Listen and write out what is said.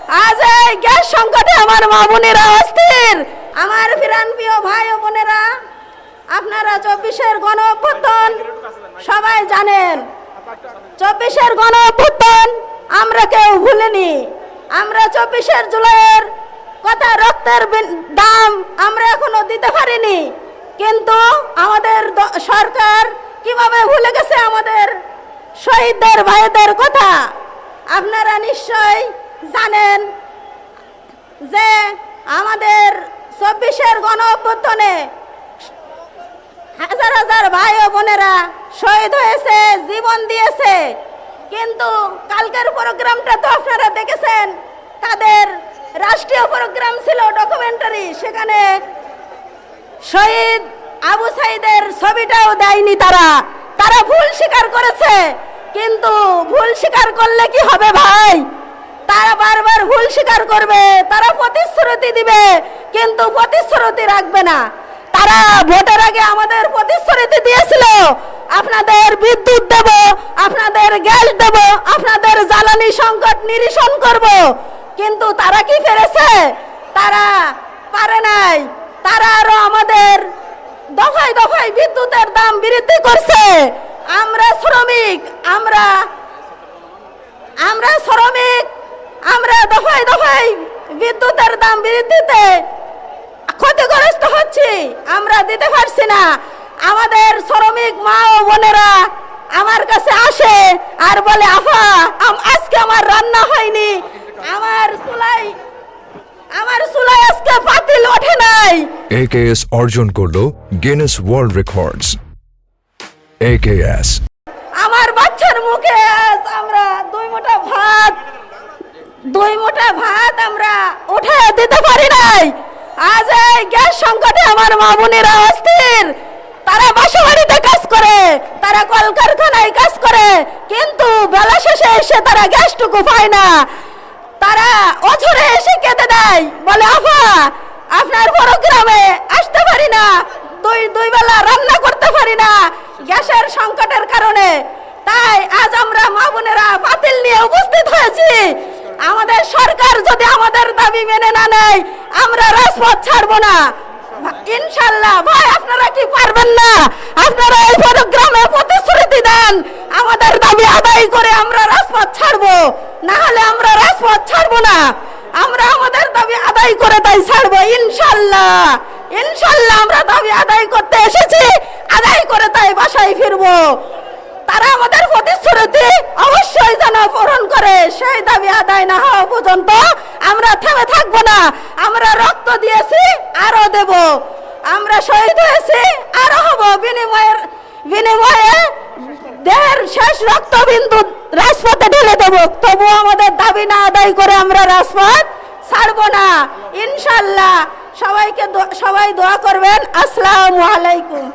আজ এই গ্যাস সংকটে আমার মা বোনেরা অস্থির। আমার প্রিয় ভাই ও বোনেরা, আপনারা 24-এর গণ অভ্যুত্থান সবাই জানেন। 24-এর গণ অভ্যুত্থান আমরা কেউ ভুলিনি। আমরা 24-এর জুলাইয়ের কথা, রক্তের দাম আমরা এখনো দিতে পারিনি, কিন্তু আমাদের সরকার কিভাবে ভুলে গেছে আমাদের শহীদদের ভাইদের কথা। আপনারা নিশ্চয় জানেন যে আমাদের 24-এর গণ অভ্যুত্থানে হাজার হাজার ভাই ও বোনেরা শহীদ হয়েছে, জীবন দিয়েছে। কিন্তু কালকের প্রোগ্রামটা তো আপনারা দেখেছেন, তাদের রাষ্ট্রীয় প্রোগ্রাম ছিল ডকুমেন্টারি, সেখানে শহীদ আবু সাইদের ছবিটাও দেয়নি। তারা ভুল স্বীকার করেছে, কিন্তু ভুল স্বীকার করলে কি হবে ভাই? তারা বারবার ভুল স্বীকার করবে, তারা প্রতিশ্রুতি দিবে, কিন্তু প্রতিশ্রুতি রাখবে না। তারা ভোটের আগে আমাদের প্রতিশ্রুতি দিয়েছিল, আপনাদের বিদ্যুৎ দেব, আপনাদের গ্যাস দেব, আপনাদের জ্বালানি সংকট নিরসন করব, কিন্তু তারা কি পেরেছে? তারা পারে নাই। তারা আরো আমাদের দফায় দফায় বিদ্যুতের দাম বৃদ্ধি করছে। আমরা শ্রমিক, আমরা দফায় দফায় বিদ্যুতের দাম বৃদ্ধিতে ক্ষতিগ্রস্ত হচ্ছি, আমরা দিতে পারছি না। আমাদের শ্রমিক মা ও বোনেরা আমার কাছে আসে আর বলে, আফা আজকে আমার রান্না হয়নি, আমার চুলায় আজকে পাতিল ওঠে নাই। AKS অর্জন করলো গিনেস ওয়ার্ল্ড রেকর্ডস। AKS আমার বাচ্চার মুখে আজ আমরা দুই মুঠা ভাত আমরা উঠে দিতে পারি নাই। আজ এই গ্যাস সংকটে আমার মা বোনেরা অস্থির। তারা বাসা বাড়িতে কাজ করে, তারা কলকারখানায় কাজ করে, কিন্তু বেলা শেষে এসে তারা গ্যাসটুকু পায় না। তারা অঝরে এসে কেঁদে দেয়, বলে আফা আপনার প্রোগ্রামে আসতে পারি না, দুই বেলা রান্না করতে পারি না গ্যাসের সংকটের কারণে। তাই আজ আমরা মা বোনেরা পাতিল নিয়ে উপস্থিত হয়েছি। আমাদের সরকার যদি আমাদের দাবি মেনে না নেয়, আমরা রাজপথ ছাড়বো না ইনশাল্লাহ। ভাই আপনারা কি পারবেন না? আপনারা এই প্রোগ্রামে প্রতিশ্রুতি দেন, আমাদের দাবি আদায় করে আমরা রাজপথ ছাড়বো, না হলে আমরা রাজপথ ছাড়বো না। আমরা আমাদের দাবি আদায় করে তাই ছাড়বো ইনশাল্লাহ। আমরা দাবি আদায় করতে এসেছি, আদায় করে তাই বাসায় ফিরবো। তারা আমাদের প্রতিশ্রুতি অবশ্যই যেন পূরণ করে, সেই দাবি আদায় না হওয়া পর্যন্ত আমরা থেমে থাকবো না। আমরা রক্ত দিয়েছি, আরো দেব। আমরা শহীদ হয়েছি, আরো হব। বিনিময়ে দেহের শেষ রক্তবিন্দু রাজপথে ঢেলে দেব। তবু আমাদের দাবি না আদায় করে আমরা রাজপথ ছাড়বো না ইনশাল্লাহ। সবাই দোয়া করবেন। আসসালামু আলাইকুম।